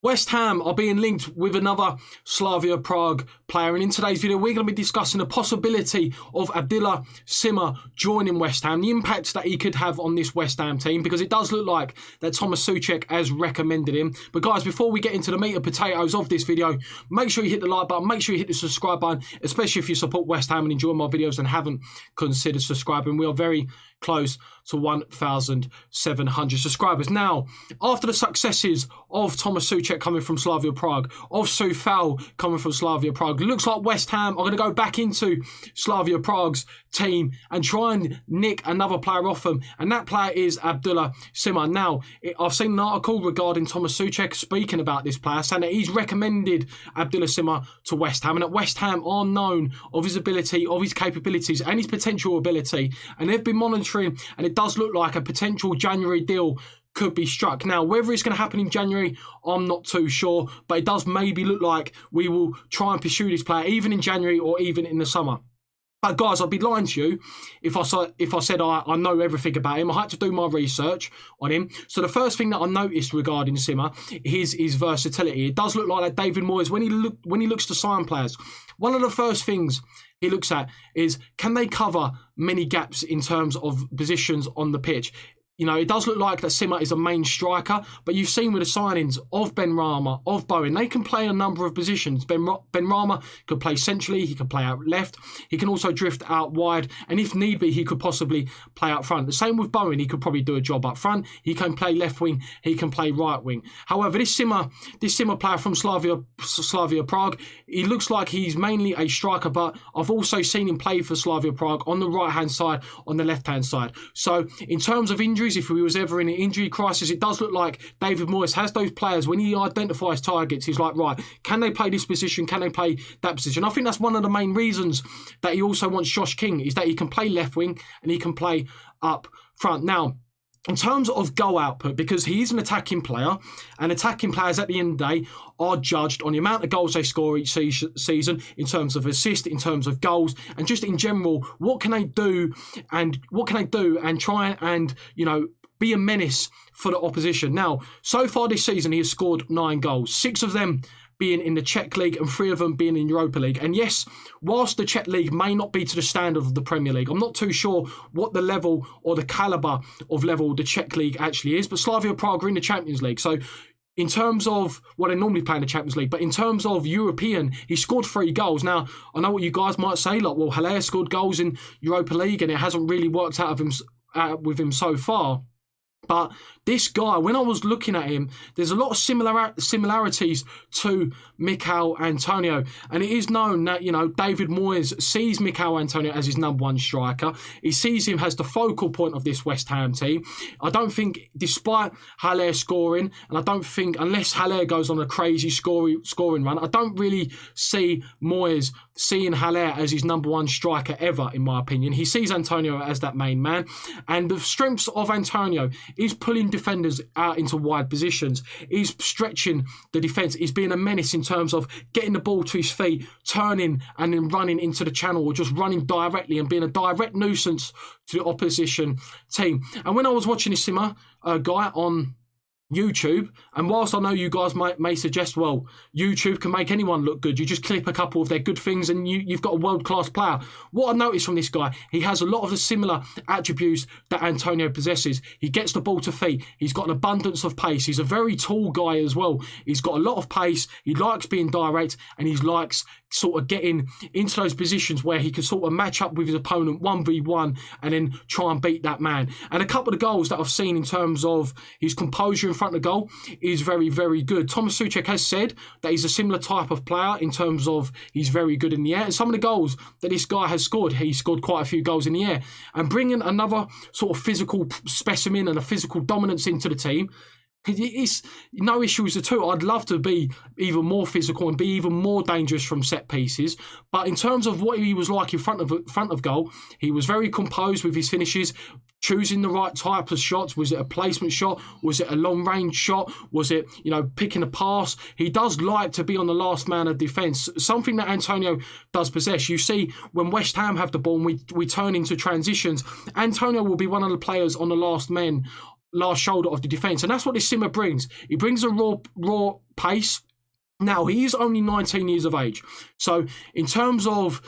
West Ham are being linked with another Slavia Prague player, and in today's video we're going to be discussing the possibility of Abdallah Sima joining West Ham, the impact that he could have on this West Ham team, because it does look like that Thomas Souček has recommended him. But guys, before we get into the meat and potatoes of this video, make sure you hit the like button, make sure you hit the subscribe button, especially if you support West Ham and enjoy my videos and haven't considered subscribing. We are very close to 1,700 subscribers. Now, after the successes of Thomas Souček coming from Slavia Prague, of Soufal coming from Slavia Prague, it looks like West Ham are going to go back into Slavia Prague's team and try and nick another player off them, and that player is Abdallah Sima. Now, I've seen an article regarding Thomas Souček speaking about this player, saying that he's recommended Abdallah Sima to West Ham, and that West Ham are known of his ability, of his capabilities and his potential ability, and they've been monitoring, and it does look like a potential January deal could be struck. Now, whether it's going to happen in January, I'm not too sure, but it does maybe look like we will try and pursue this player even in January or even in the summer. But guys, I'd be lying to you if I said I know everything about him. I had to do my research on him. So the first thing that I noticed regarding Sima is his versatility. It does look like that David Moyes, when he looks to sign players, one of the first things he looks at is, can they cover many gaps in terms of positions on the pitch? You know, it does look like that Sima is a main striker, but you've seen with the signings of Benrahma, of Bowen, they can play a number of positions. Benrahma could play centrally, he can play out left, he can also drift out wide, and if need be, he could possibly play up front. The same with Bowen, he could probably do a job up front, he can play left wing, he can play right wing. However, this Sima player from Slavia Prague, he looks like he's mainly a striker, but I've also seen him play for Slavia Prague on the right-hand side, on the left-hand side. So, in terms of injuries, if he was ever in an injury crisis, it does look like David Moyes has those players. When he identifies targets, he's like, right, can they play this position? Can they play that position? I think that's one of the main reasons that he also wants Josh King, is that he can play left wing and he can play up front. Now, in terms of goal output, because he is an attacking player, and attacking players at the end of the day are judged on the amount of goals they score each season, in terms of assists, in terms of goals, and just in general, what can they do and try and, you know, be a menace for the opposition. Now, so far this season, he has scored 9 goals, 6 of them being in the Czech League and 3 of them being in Europa League. And yes, whilst the Czech League may not be to the standard of the Premier League, I'm not too sure what the level or the calibre of level the Czech League actually is, but Slavia Prague are in the Champions League. So in terms of what they normally play in the Champions League, but in terms of European, he scored 3 goals. Now, I know what you guys might say, like, well, Haller scored goals in Europa League and it hasn't really worked out with him so far. But this guy, when I was looking at him, there's a lot of similarities to Mikel Antonio. And it is known that, you know, David Moyes sees Mikel Antonio as his #1 striker. He sees him as the focal point of this West Ham team. I don't think, despite Haller scoring, and I don't think, unless Haller goes on a crazy scoring run, I don't really see Moyes seeing Haller as his #1 striker ever, in my opinion. He sees Antonio as that main man. And the strengths of Antonio is pulling defenders out into wide positions. He's stretching the defence. He's being a menace in terms of getting the ball to his feet, turning and then running into the channel, or just running directly and being a direct nuisance to the opposition team. And when I was watching this Sima guy on YouTube, and whilst I know you guys may suggest, well, YouTube can make anyone look good, you just clip a couple of their good things and you've got a world-class player. What I noticed from this guy, he has a lot of the similar attributes that Antonio possesses. He gets the ball to feet, he's got an abundance of pace, he's a very tall guy as well, he's got a lot of pace, he likes being direct, and he likes sort of getting into those positions where he can sort of match up with his opponent 1v1 and then try and beat that man. And a couple of the goals that I've seen in terms of his composure in front of the goal is very, very good. Thomas Souček has said that he's a similar type of player in terms of he's very good in the air. And some of the goals that this guy has scored, he scored quite a few goals in the air. And bringing another sort of physical specimen and a physical dominance into the team, it's no issues at all. I'd love to be even more physical and be even more dangerous from set pieces. But in terms of what he was like in front of goal, he was very composed with his finishes, choosing the right type of shots. Was it a placement shot? Was it a long range shot? Was it, you know, picking a pass? He does like to be on the last man of defence, something that Antonio does possess. You see, when West Ham have the ball and we turn into transitions, Antonio will be one of the players on the last men last shoulder of the defence. And that's what this Sima brings. He brings a raw pace. Now, he is only 19 years of age. So in terms of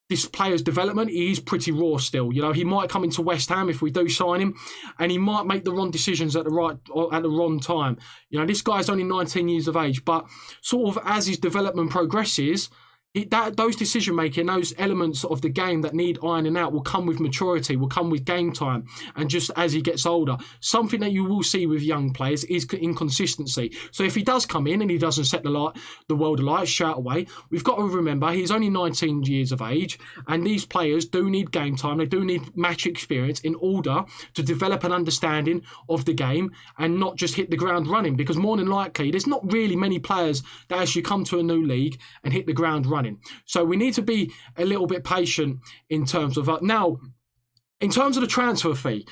this player's development, he is pretty raw still. You know, he might come into West Ham if we do sign him, and he might make the wrong decisions at the wrong time. You know, this guy's only 19 years of age, but sort of as his development progresses, those decision making, those elements of the game that need ironing out will come with maturity, will come with game time, and just as he gets older. Something that you will see with young players is inconsistency. So if he does come in and he doesn't set the world alight straight away, we've got to remember he's only 19 years of age, and these players do need game time. They do need match experience in order to develop an understanding of the game and not just hit the ground running, because more than likely there's not really many players that actually come to a new league and hit the ground running. So we need to be a little bit patient in terms of now, in terms of the transfer fee.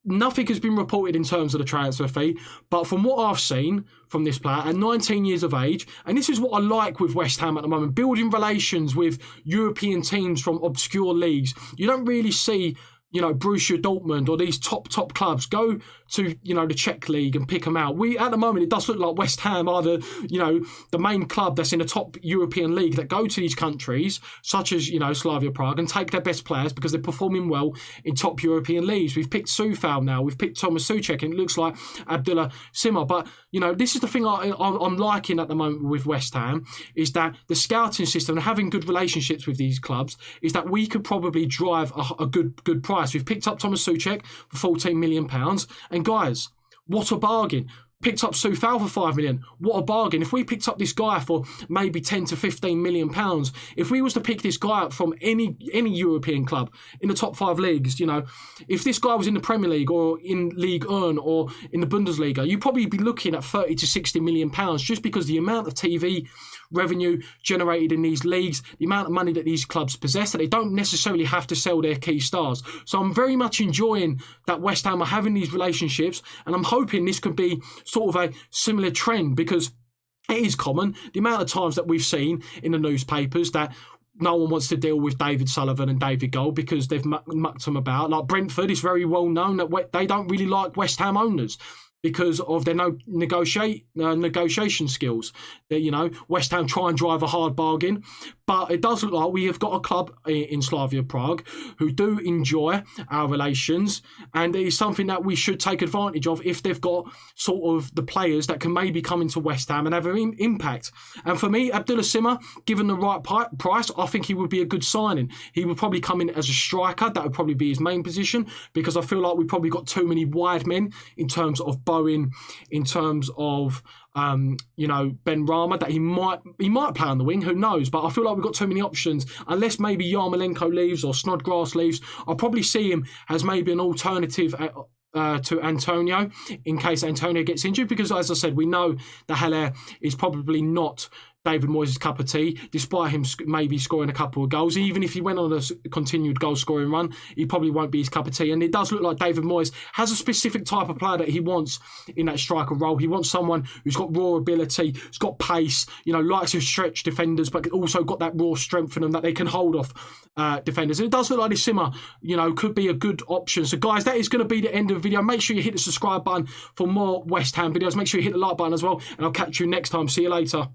Nothing has been reported in terms of the transfer fee, but from what I've seen from this player at 19 years of age, and this is what I like with West Ham at the moment, building relations with European teams from obscure leagues. You don't really see, you know, Borussia Dortmund or these top clubs go to, you know, the Czech league and pick them out. At the moment, it does look like West Ham are the main club that's in the top European league that go to these countries, such as, you know, Slavia Prague, and take their best players because they're performing well in top European leagues. We've picked Soufal now, we've picked Thomas Souček, and it looks like Abdallah Sima. But, you know, this is the thing I'm liking at the moment with West Ham, is that the scouting system and having good relationships with these clubs is that we could probably drive a good price. We've picked up Thomas Souček for £14 million. And guys, what a bargain. Picked up Soufal for £5 million. What a bargain. If we picked up this guy for maybe £10 to £15 million, if we was to pick this guy up from any European club in the top 5 leagues, you know, if this guy was in the Premier League or in Ligue 1 or in the Bundesliga, you'd probably be looking at £30 to £60 million, just because the amount of TV revenue generated in these leagues, the amount of money that these clubs possess, that they don't necessarily have to sell their key stars. So I'm very much enjoying that West Ham are having these relationships, and I'm hoping this could be sort of a similar trend, because it is common the amount of times that we've seen in the newspapers that no one wants to deal with David Sullivan and David Gold because they've mucked them about. Like Brentford, is very well known that they don't really like West Ham owners because of their negotiation skills. That, you know, West Ham try and drive a hard bargain, but it does look like we have got a club in Slavia Prague who do enjoy our relations, and it is something that we should take advantage of if they've got sort of the players that can maybe come into West Ham and have an impact. And for me, Abdallah Sima, given the right price, I think he would be a good signing. He would probably come in as a striker. That would probably be his main position, because I feel like we probably got too many wide men in terms of Bowen, in terms of you know, Ben Rama, that he might play on the wing, who knows, but I feel like we've got too many options. Unless maybe Yarmolenko leaves or Snodgrass leaves, I'll probably see him as maybe an alternative to Antonio in case Antonio gets injured, because as I said, we know that Haller is probably not David Moyes' cup of tea, despite him maybe scoring a couple of goals. Even if he went on a continued goal-scoring run, he probably won't be his cup of tea. And it does look like David Moyes has a specific type of player that he wants in that striker role. He wants someone who's got raw ability, who's got pace, you know, likes to stretch defenders, but also got that raw strength in them that they can hold off defenders. And it does look like this Sima, you know, could be a good option. So guys, that is going to be the end of the video. Make sure you hit the subscribe button for more West Ham videos. Make sure you hit the like button as well, and I'll catch you next time. See you later.